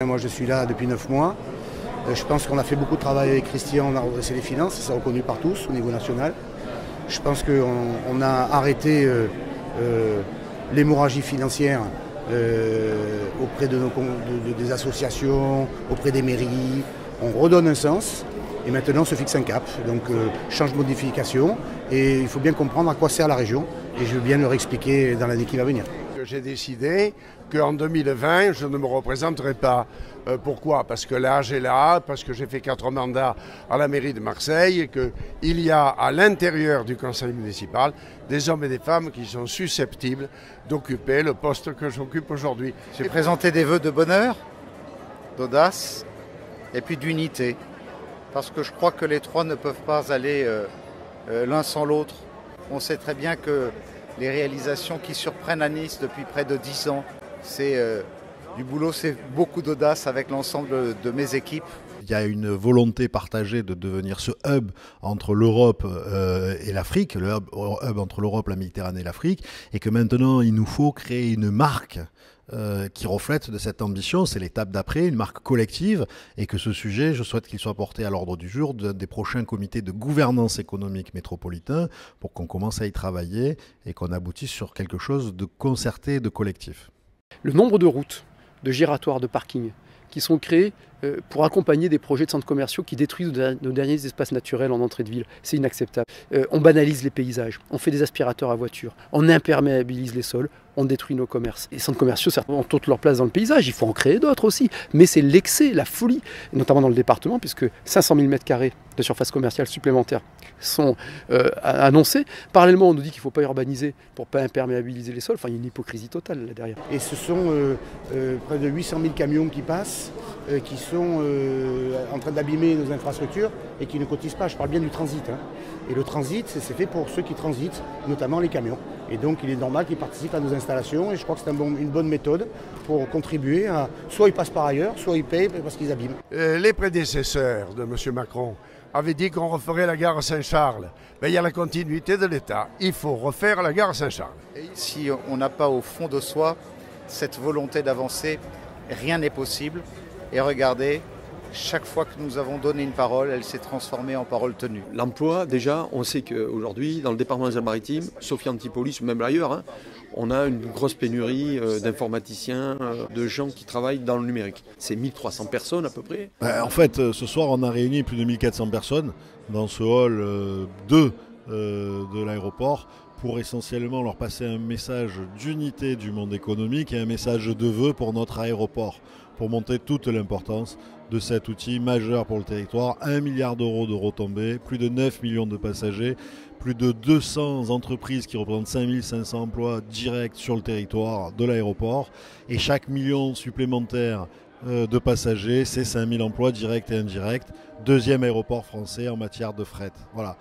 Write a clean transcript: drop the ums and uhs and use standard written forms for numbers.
Moi je suis là depuis 9 mois. Je pense qu'on a fait beaucoup de travail avec Christian, on a redressé les finances, c'est reconnu par tous au niveau national. Je pense qu'on a arrêté l'hémorragie financière auprès des associations, auprès des mairies. On redonne un sens et maintenant on se fixe un cap. Donc change de modification et il faut bien comprendre à quoi sert la région et je vais bien leur expliquer dans l'année qui va venir. J'ai décidé qu'en 2020, je ne me représenterai pas. Pourquoi? Parce que l'âge est là, parce que j'ai fait 4 mandats à la mairie de Marseille et qu'il y a à l'intérieur du conseil municipal des hommes et des femmes qui sont susceptibles d'occuper le poste que j'occupe aujourd'hui. J'ai présenté des vœux de bonheur, d'audace et puis d'unité. Parce que je crois que les trois ne peuvent pas aller l'un sans l'autre. On sait très bien que les réalisations qui surprennent à Nice depuis près de 10 ans, c'est du boulot, c'est beaucoup d'audace avec l'ensemble de mes équipes. Il y a une volonté partagée de devenir ce hub entre l'Europe et l'Afrique, le hub entre l'Europe, la Méditerranée et l'Afrique, et que maintenant il nous faut créer une marque qui reflète de cette ambition, c'est l'étape d'après, une marque collective, et que ce sujet, je souhaite qu'il soit porté à l'ordre du jour des prochains comités de gouvernance économique métropolitains pour qu'on commence à y travailler et qu'on aboutisse sur quelque chose de concerté et de collectif. Le nombre de routes, de giratoires, de parkings qui sont créés pour accompagner des projets de centres commerciaux qui détruisent nos derniers espaces naturels en entrée de ville. C'est inacceptable. On banalise les paysages, on fait des aspirateurs à voiture, on imperméabilise les sols, on détruit nos commerces. Les centres commerciaux, certes, ont toute leur place dans le paysage, il faut en créer d'autres aussi, mais c'est l'excès, la folie, notamment dans le département, puisque 500 000 m² de surface commerciale supplémentaires sont annoncés. Parallèlement, on nous dit qu'il ne faut pas urbaniser pour ne pas imperméabiliser les sols. Enfin, il y a une hypocrisie totale là derrière. Et ce sont près de 800 000 camions qui passent, qui sont en train d'abîmer nos infrastructures et qui ne cotisent pas. Je parle bien du transit. Hein. Et le transit, c'est fait pour ceux qui transitent, notamment les camions. Et donc, il est normal qu'ils participent à nos installations. Et je crois que c'est une bonne méthode pour contribuer à... Soit ils passent par ailleurs, soit ils payent parce qu'ils abîment. Les prédécesseurs de M. Macron avaient dit qu'on referait la gare Saint-Charles. Mais il y a la continuité de l'État. Il faut refaire la gare Saint-Charles. Si on n'a pas au fond de soi cette volonté d'avancer, rien n'est possible. Et regardez, chaque fois que nous avons donné une parole, elle s'est transformée en parole tenue. L'emploi, déjà, on sait qu'aujourd'hui, dans le département des Alpes-Maritimes, sauf Antipolis ou même ailleurs, hein, on a une grosse pénurie d'informaticiens, de gens qui travaillent dans le numérique. C'est 1300 personnes à peu près. En fait, ce soir, on a réuni plus de 1400 personnes dans ce hall 2 de l'aéroport pour essentiellement leur passer un message d'unité du monde économique et un message de vœux pour notre aéroport, pour montrer toute l'importance de cet outil majeur pour le territoire. 1 milliard d'euros de retombées, plus de 9 millions de passagers, plus de 200 entreprises qui représentent 5500 emplois directs sur le territoire de l'aéroport. Et chaque million supplémentaire de passagers, c'est 5000 emplois directs et indirects. Deuxième aéroport français en matière de fret. Voilà.